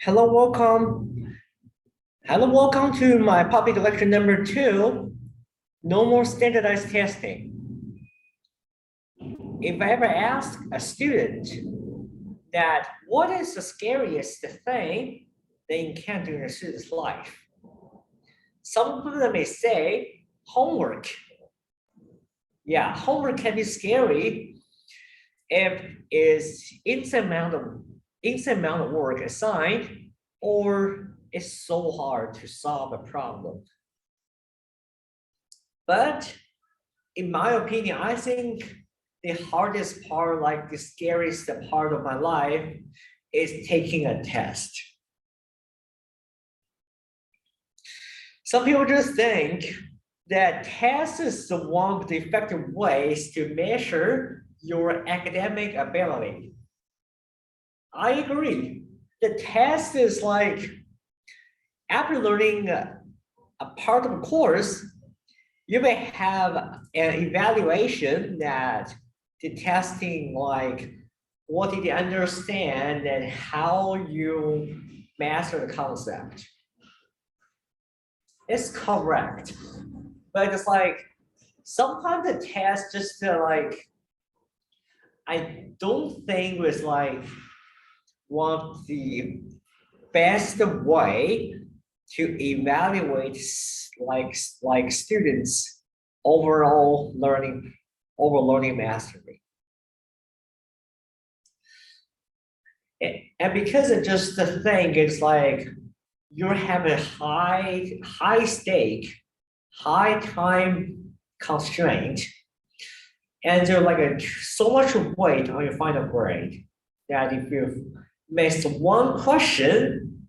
Hello, welcome. Hello, welcome to my public lecture number 2, no more standardized testing. If I ever ask a student that what is the scariest thing they encounter in a student's life, some of them may say homework. Yeah, homework can be scary if it's insane amount of work assigned, or it's so hard to solve a problem. But in my opinion, I think the hardest part, like the scariest part of my life, is taking a test. Some people just think that test is one of the effective ways to measure your academic ability. I agree. The test is like, after learning a part of a course, you may have an evaluation that the testing, like what did you understand and how you master the concept. It's correct, but it's like sometimes the test just like, I don't think was like one of the best way to evaluate like students overall learning mastery. And because it's just the thing, it's like you have a high stake, high time constraint, and there's like so much weight on your final grade that if you missed one question,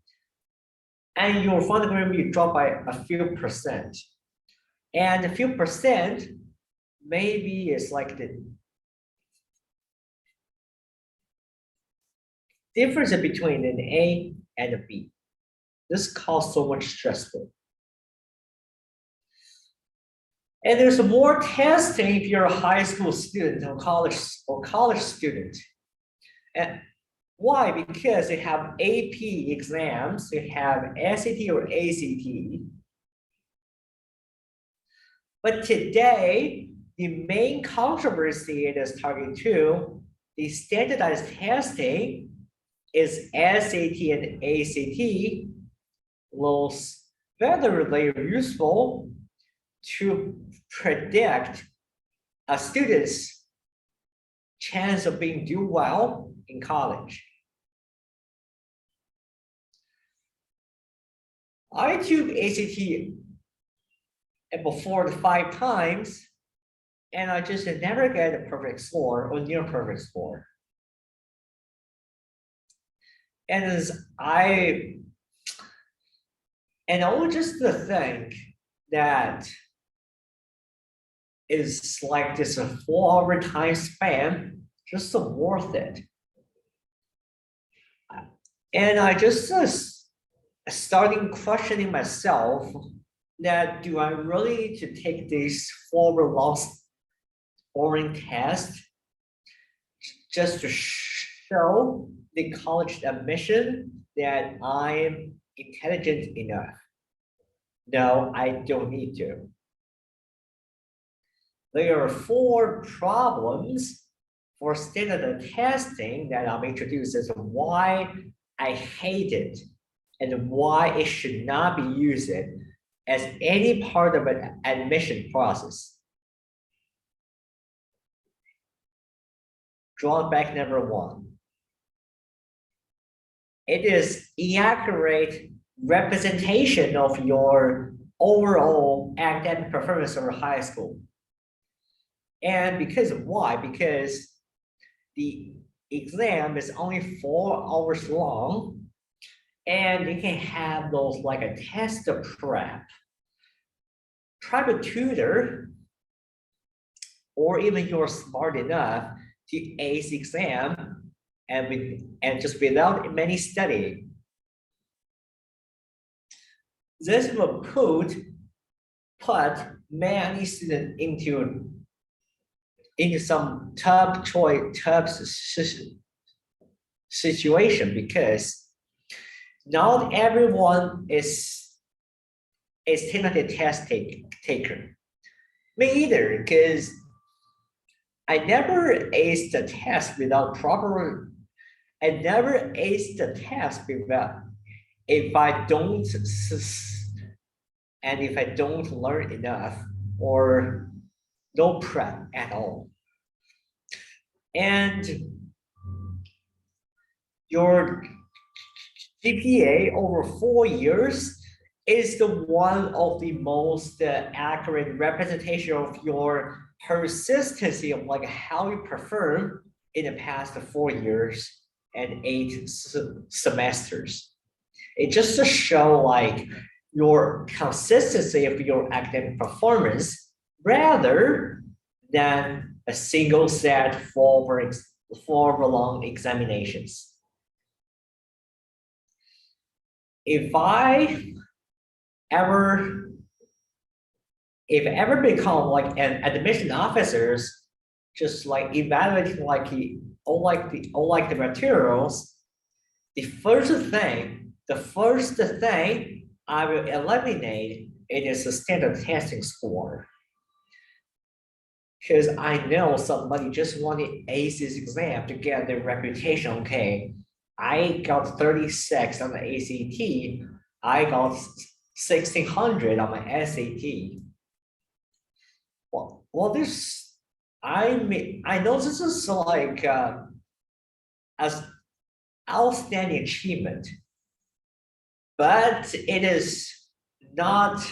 and your final grade will drop by a few percent. And a few percent maybe is like the difference between an A and a B. This causes so much stressful. And there's more testing if you're a high school student or college student. And why? Because they have AP exams, they have SAT or ACT. But today, the main controversy it is targeting to the standardized testing is SAT and ACT, was very useful to predict a student's chance of being do well in college. I took ACT about 4 to 5 times, and I just never get a perfect score or near perfect score. And I would just think that is like this a 4-hour time span just worth it. And I just starting questioning myself that do I really need to take this 4-hour long boring test just to show the college admission that I'm intelligent enough? No, I don't need to. There are 4 problems for standard testing that I'm introduced as why I hate it and why it should not be used as any part of an admission process. Drawback number 1. It is inaccurate representation of your overall academic performance over high school. And because of why? Because the exam is only 4 hours long, and you can have those like a test prep, private tutor, or even you're smart enough to ace exam and just without many studying. This will put many students into some tough situation, because not everyone is technically a test taker. Me either, because I never aced the test without proper. I never aced the test without if I don't and if I don't learn enough or no prep at all. And your GPA over 4 years is the one of the most accurate representation of your persistency of like how you perform in the past 4 years and 8 semesters. It just to show like your consistency of your academic performance rather than a single set for long examinations. If I ever become like an admission officers, just like evaluating like all the materials, the first thing I will eliminate it is a standard testing score. Because I know somebody just wanted ace this exam to get their reputation. Okay, I got 36 on the ACT. I got 1600 on my SAT. Well, this I know this is like as outstanding achievement, but it is not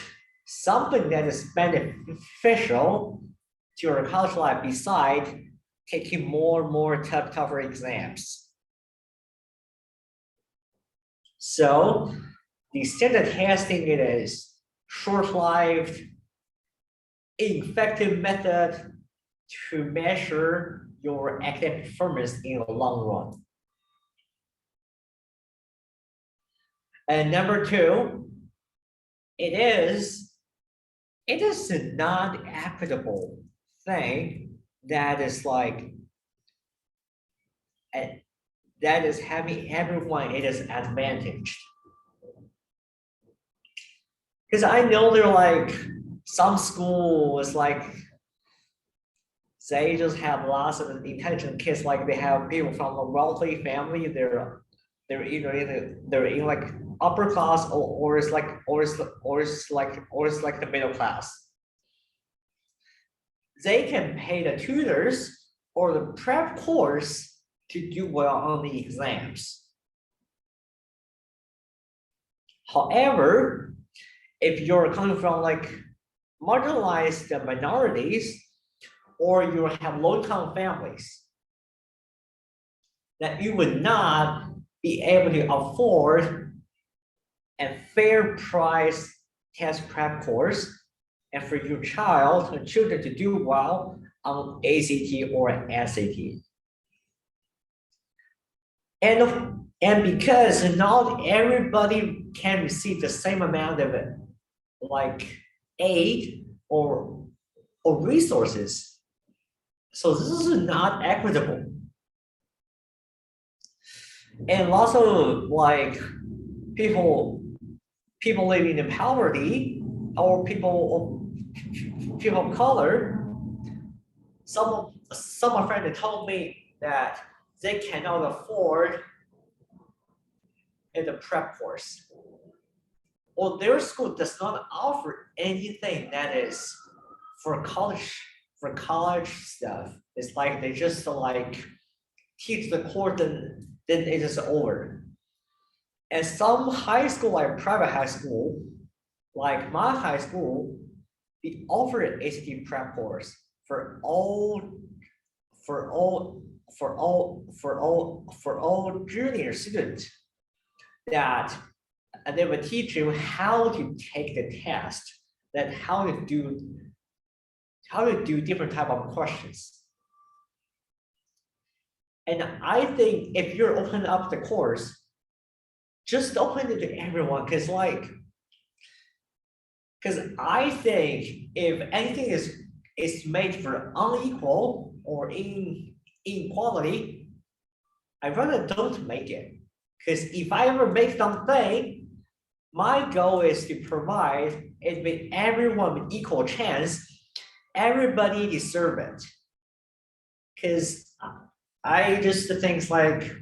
something that is beneficial to your college life besides taking more and more tougher exams. So the standard testing it is short-lived, ineffective method to measure your academic performance in the long run. And number two, it is not equitable thing that is like that is having everyone it is advantaged. Because I know there are like some schools like they just have lots of intelligent kids, like they have people from a wealthy family, they're either they're in like upper class or it's like the middle class. They can pay the tutors or the prep course to do well on the exams. However, if you're coming from like marginalized minorities or you have low-income families, that you would not be able to afford a fair price test prep course and for your child or children to do well on ACT or SAT. And because not everybody can receive the same amount of like aid or resources, so this is not equitable. And also like people living in poverty or people of color, some friends told me that they cannot afford the prep course, or their school does not offer anything that is for college stuff. It's like they just like teach the course and then it is over. And some high school, like private high school, like my high school, we offer an ACT prep course for all junior students, that they will teach you how to take the test, that how to do different type of questions. And I think if you're opening up the course, just open it to everyone, because I think if anything is made for unequal or inequality, I rather don't make it. Because if I ever make something, my goal is to provide it with everyone with equal chance. Everybody deserve it. Because I just think like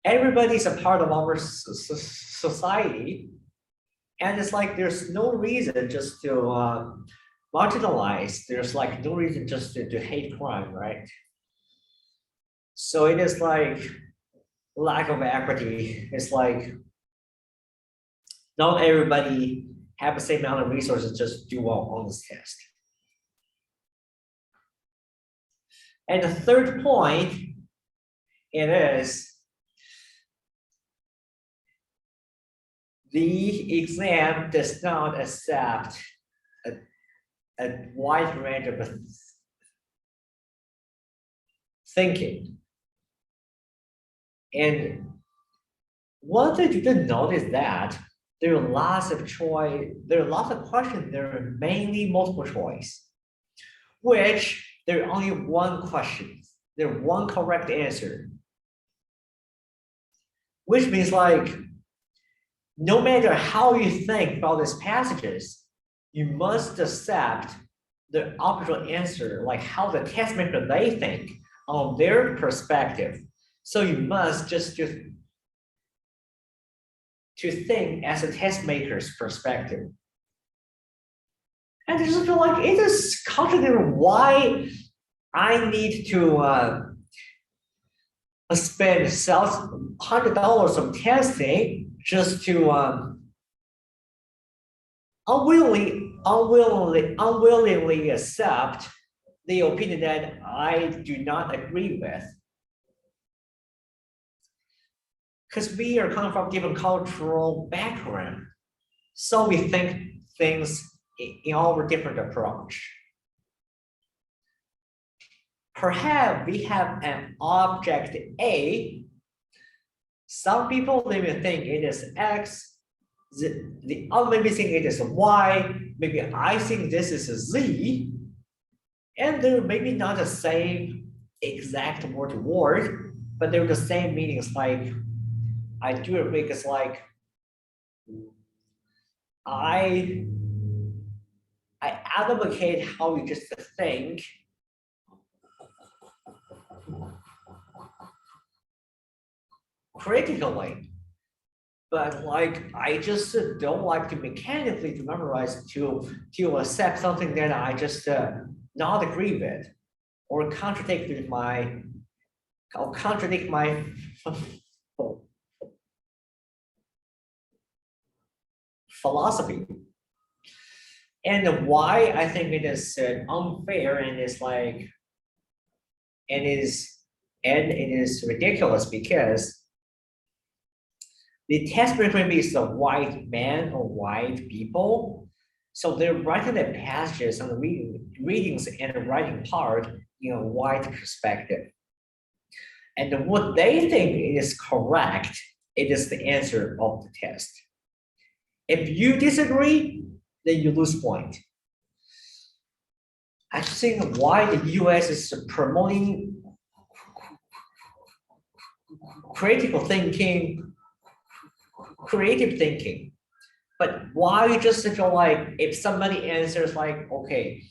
everybody's a part of our society, and it's like there's no reason just to marginalize. There's like no reason just to hate crime, right? So it is like lack of equity. It's like not everybody have the same amount of resources just do well on this test. And the third point, it is the exam does not accept a wide range of thinking. And one thing you didn't notice that there are lots of choice, there are lots of questions, there are mainly multiple choice, which there are only one question, there's one correct answer. Which means like, no matter how you think about these passages, you must accept the optional answer, like how the test maker they think on their perspective. So you must just to think as a test maker's perspective. And I just feel like it is contradictory why I need to spend $100 on testing just to unwillingly accept the opinion that I do not agree with. Because we are coming from different cultural background. So we think things in our different approach. Perhaps we have an object A. Some people they will think it is X. The other maybe think it is Y. Maybe I think this is a Z. And they're maybe not the same exact word to word, but they're the same meanings. Like I do agree because like I advocate how you just think critically, but like I just don't like to mechanically to memorize to accept something that I just not agree with or contradict my philosophy. And why I think it is unfair and it's like it is ridiculous because the test frequently is a white man or white people. So they're writing the passages and the readings and the writing part in a white perspective. And what they think is correct, it is the answer of the test. If you disagree, then you lose point. I think why the US is promoting critical thinking, creative thinking. But why just feel like if somebody answers like, okay,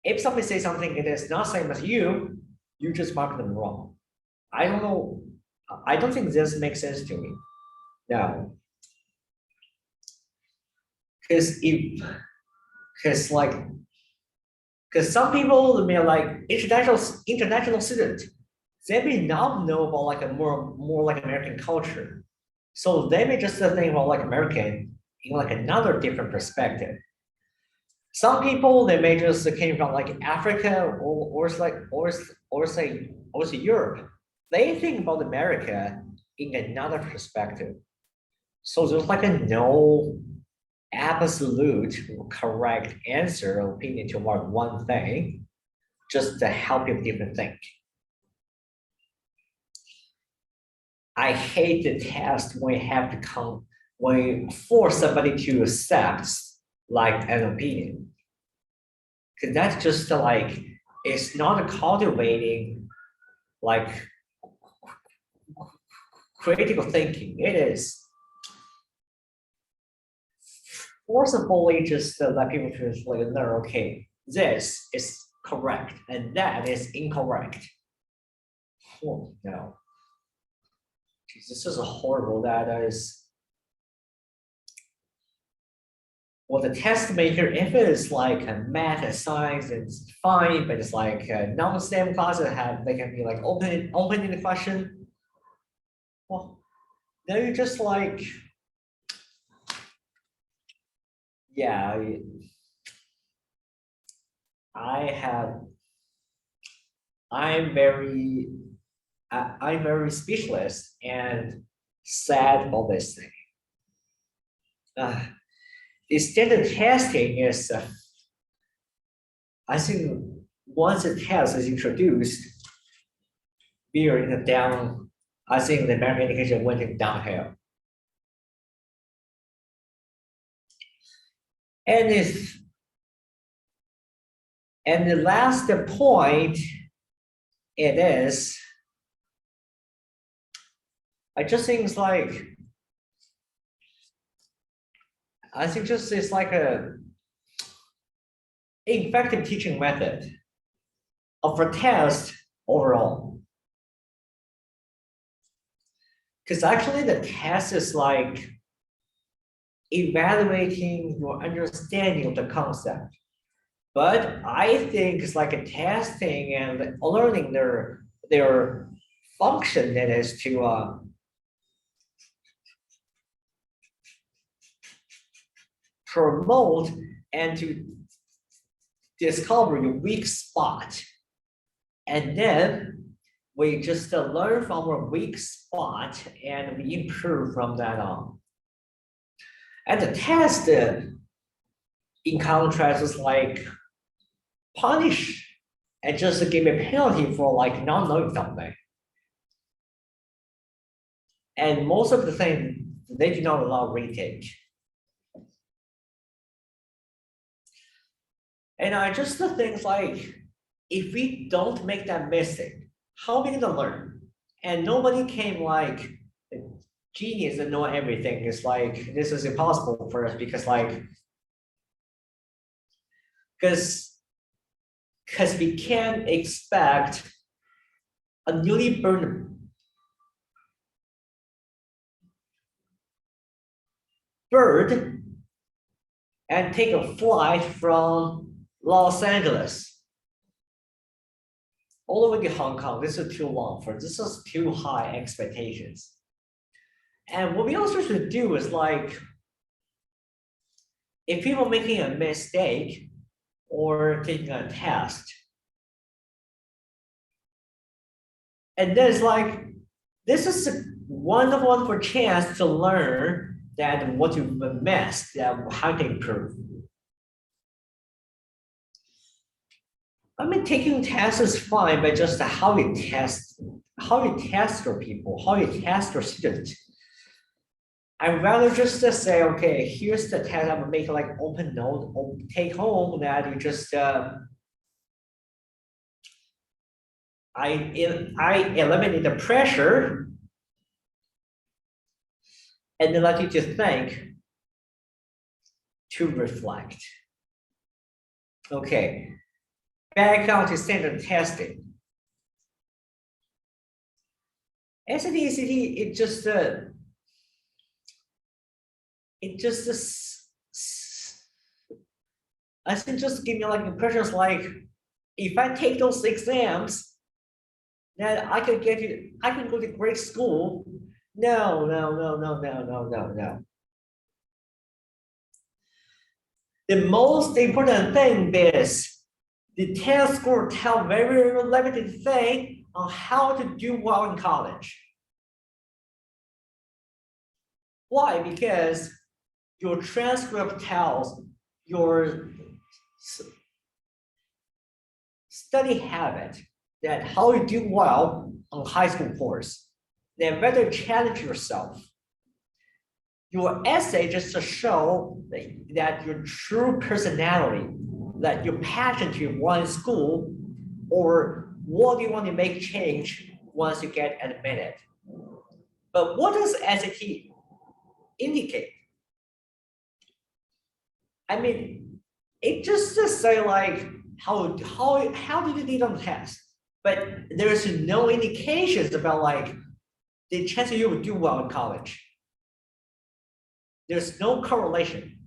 if somebody says something it is not same as you, you just mark them wrong. I don't know. I don't think this makes sense to me. No. Because some people may like international students, they may not know about like a more like American culture. So they may just think about like American in like another different perspective. Some people they may just came from like Africa or say Europe. They think about America in another perspective. So there's like a no absolute correct answer or opinion to one thing, just to help you different think. I hate the test when you have to when you force somebody to accept like an opinion. Because that's just like, it's not cultivating like critical thinking. It is forcibly just let people just like learn, okay, this is correct and that is incorrect. Oh no. Jeez, this is a horrible that is well the test maker, if it is like a math and science, it's fine, but it's like non-STEM classes have they can be like opening the question. Well, now you just like yeah, I have I'm very I'm very speechless and sad about this thing. The standard testing is, I think, once the test is introduced, we are in a down. I think the American education went downhill, and if and the last point, it is. I just think it's like I think just it's like a effective teaching method of a test overall. Because actually the test is like evaluating your understanding of the concept. But I think it's like a testing and learning their function that is to promote and to discover your weak spot. And then we just learn from our weak spot and we improve from that on. And the test, in contrast, is like punish and just give a penalty for like not knowing something. And most of the thing, they do not allow retake. And I just think like, if we don't make that mistake, how are we gonna learn? And nobody can like genius and know everything. It's like, this is impossible for us because like, because we can't expect a newly born bird and take a flight from Los Angeles all the way to Hong Kong. This is too long for this is too high expectations. And what we also should do is like, if people making a mistake or taking a test, and then it's like, this is a wonderful chance to learn that what you missed, that how to improve. I mean, taking tests is fine, but just how you test your people, how you test your students. I'd rather just say, okay, here's the test. I'm gonna make like open note, take home that you just I eliminate the pressure and then let you to think, to reflect. Okay, back on to standard testing. SAT, ACT, it just I think just give me like impressions like, if I take those exams, then I can go to great school. No. The most important thing is the test score tell very limited thing on how to do well in college. Why? Because your transcript tells your study habit that how you do well on high school course. Then better challenge yourself. Your essay just to show that your true personality, that your passion to one school, or what you want to make change once you get admitted. But what does SAT indicate? I mean, it just to say like how did you do on the test, but there's no indications about like the chance you will do well in college. There's no correlation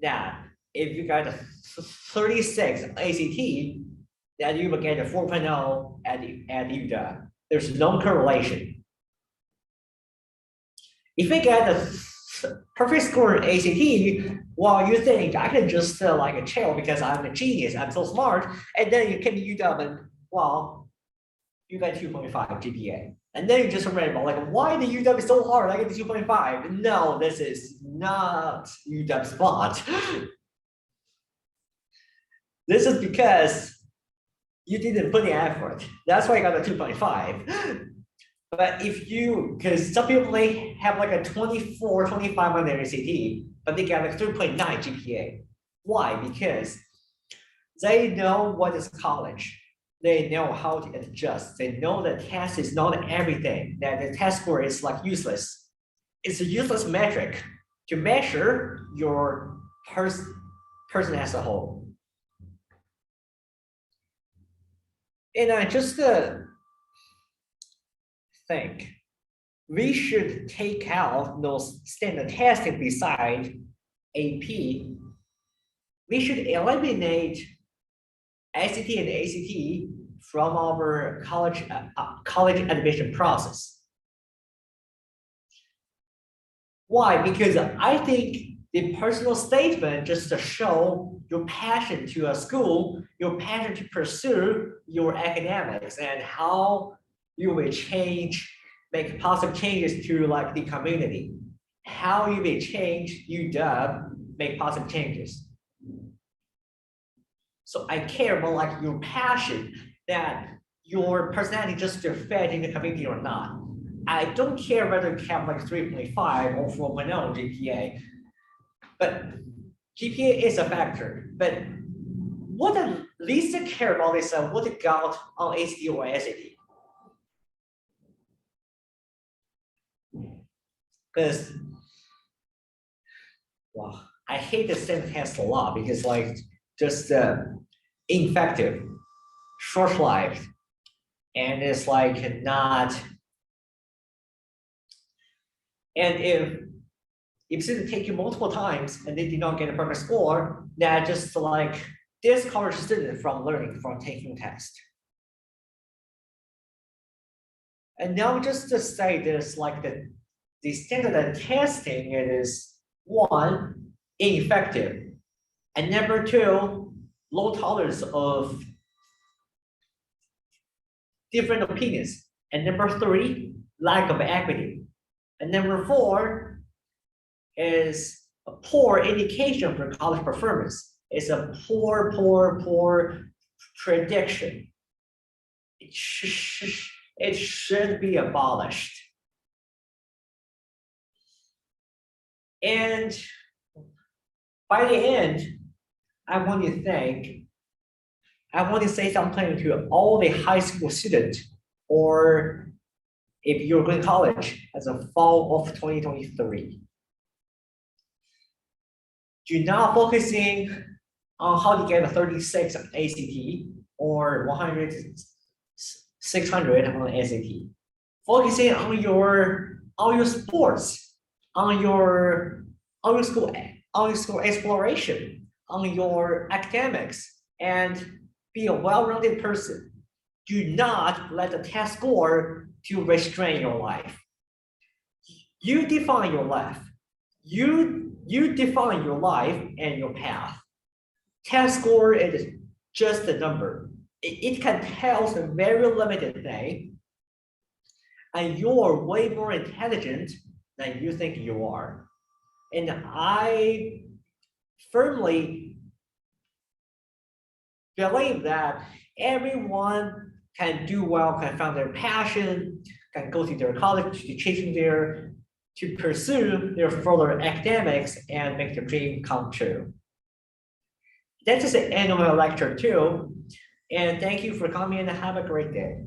that if you got a 36 ACT, that you will get a 4.0 at UW. There's no correlation. If you get a perfect score in ACT, well, you think I can just like chill because I'm a genius, I'm so smart, and then you came to UW and well, you got 2.5 GPA. And then you just remember like, why the UW is so hard? I get 2.5. No, this is not UW's fault. This is because you didn't put the effort. That's why I got a 2.5. But if you, because some people may have like a 24, 25 on their ACT, but they got like 3.9 GPA. Why? Because they know what is college. They know how to adjust. They know that test is not everything, that the test score is like useless. It's a useless metric to measure your person as a whole. And I just think we should take out those standard testing beside AP. We should eliminate SAT and ACT from our college admission process. Why? Because I think the personal statement just to show your passion to a school, your passion to pursue your academics, and how you will make positive changes to like the community. How you will change UW, make positive changes. So I care about like your passion, that your personality just to fit in the community or not. I don't care whether you have like 3.5 or 4.0 GPA, but GPA is a factor. But what I least care about is what you got on ACT or SAT. Because, well, I hate the same test a lot because like just ineffective, short-lived, and it's like not. And if students take you multiple times and they did not get a perfect score, that just like discourage students from learning, from taking the test. And now just to say this, like the standard testing, it is one, ineffective, and number two, low tolerance of different opinions, and number three, lack of equity, and number four is a poor indication for college performance. It's a poor prediction. It should be abolished. And by the end, I want to say something to all the high school students, or if you're going to college as a fall of 2023. Do not focusing on how to get a 36 on ACT or 100, 600 on SAT. Focusing on your sports, on your school exploration, on your academics, and be a well-rounded person. Do not let the test score to restrain your life. You define your life. You define your life and your path. Test score is just a number. It can tell us a very limited thing, and you're way more intelligent than you think you are. And I firmly believe that everyone can do well, can find their passion, can go to their college to pursue their further academics and make their dream come true. That is the end of my lecture too. And thank you for coming and have a great day.